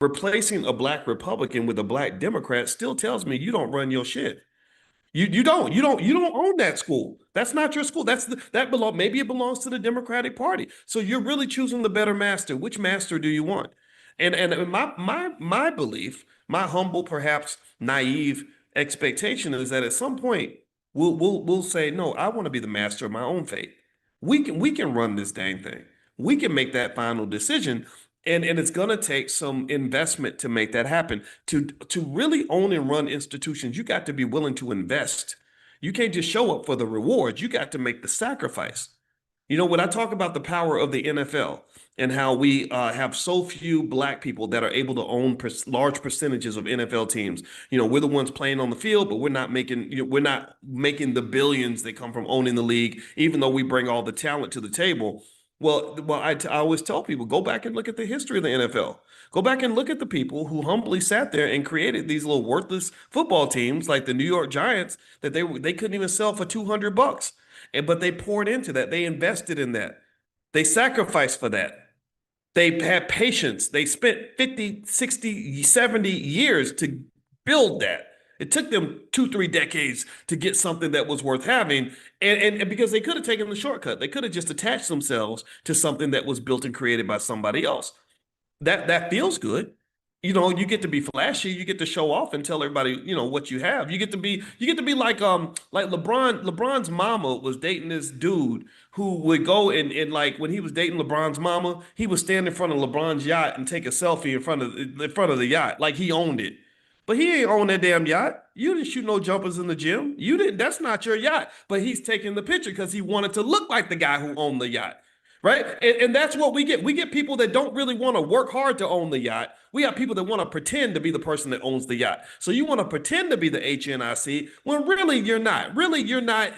Replacing a black Republican with a black Democrat still tells me you don't run your shit. You don't own that school. That's not your school. That belong maybe it belongs to the Democratic Party. So you're really choosing the better master. Which master do you want? And my belief, my humble, perhaps naive expectation is that at some point we'll say, no, I want to be the master of my own fate. We can run this dang thing. We can make that final decision. And it's gonna take some investment to make that happen. To really own and run institutions, you got to be willing to invest. You can't just show up for the rewards. You got to make the sacrifice. When I talk about the power of the NFL and how we have so few black people that are able to own large percentages of NFL teams, we're the ones playing on the field, but we're not making the billions that come from owning the league, even though we bring all the talent to the table. Well, I always tell people, go back and look at the history of the NFL. Go back and look at the people who humbly sat there and created these little worthless football teams like the New York Giants that they couldn't even sell for $200. But they poured into that. They invested in that. They sacrificed for that. They had patience. They spent 50, 60, 70 years to build that. It took them 2, 3 decades to get something that was worth having. And because they could have taken the shortcut, they could have just attached themselves to something that was built and created by somebody else. That feels good. You get to be flashy, you get to show off and tell everybody, what you have. You get to be like LeBron. LeBron's mama was dating this dude who would go and like when he was dating LeBron's mama, he would stand in front of LeBron's yacht and take a selfie in front of the yacht, like he owned it. But he ain't own that damn yacht. You didn't shoot no jumpers in the gym. You didn't, that's not your yacht. But he's taking the picture because he wanted to look like the guy who owned the yacht. Right. And that's what we get. We get people that don't really want to work hard to own the yacht. We have people that want to pretend to be the person that owns the yacht. So you want to pretend to be the HNIC when really you're not. Really, you're not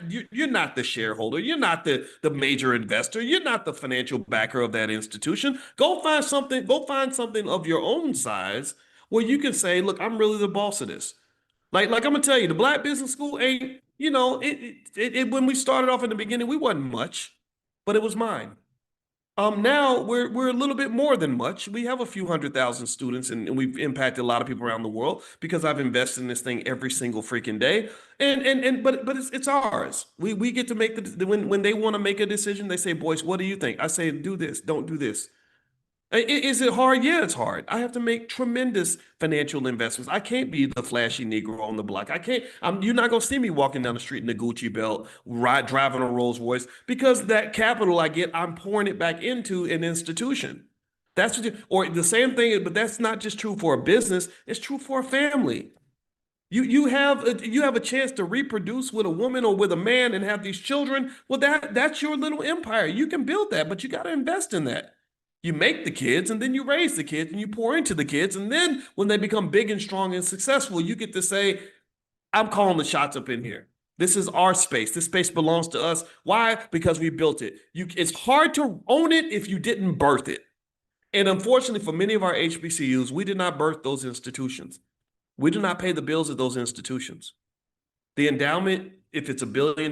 the shareholder. You're not the major investor. You're not the financial backer of that institution. Go find something of your own size where you can say, look, I'm really the boss of this. Like I'm gonna tell you, the Black Business School ain't, when we started off in the beginning, we wasn't much, but it was mine. Now we're a little bit more than much. We have a few 100,000 students, and we've impacted a lot of people around the world because I've invested in this thing every single freaking day. But it's ours. We get to make when they want to make a decision, they say, "Boyce, what do you think?" I say, "Do this, don't do this." Is it hard? Yeah, it's hard. I have to make tremendous financial investments. I can't be the flashy Negro on the block. I can't. You're not gonna see me walking down the street in a Gucci belt, driving a Rolls Royce, because that capital I get, I'm pouring it back into an institution. Or the same thing, but that's not just true for a business. It's true for a family. You have a chance to reproduce with a woman or with a man and have these children. Well, that's your little empire. You can build that, but you got to invest in that. You make the kids and then you raise the kids and you pour into the kids. And then when they become big and strong and successful, you get to say, I'm calling the shots up in here. This is our space. This space belongs to us. Why? Because we built it. It's hard to own it if you didn't birth it. And unfortunately, for many of our HBCUs, we did not birth those institutions. We do not pay the bills of those institutions. The endowment, if it's $1 billion,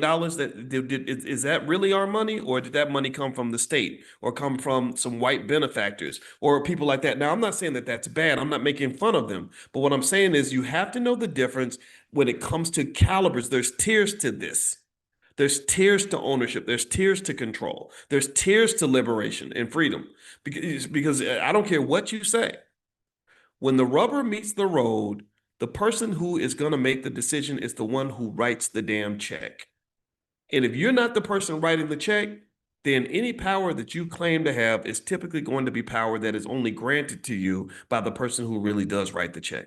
is that really our money, or did that money come from the state or come from some white benefactors or people like that? Now, I'm not saying that that's bad. I'm not making fun of them. But what I'm saying is you have to know the difference when it comes to calibers. There's tiers to this. There's tiers to ownership. There's tiers to control. There's tiers to liberation and freedom. Because I don't care what you say. When the rubber meets the road, the person who is going to make the decision is the one who writes the damn check. And if you're not the person writing the check, then any power that you claim to have is typically going to be power that is only granted to you by the person who really does write the check.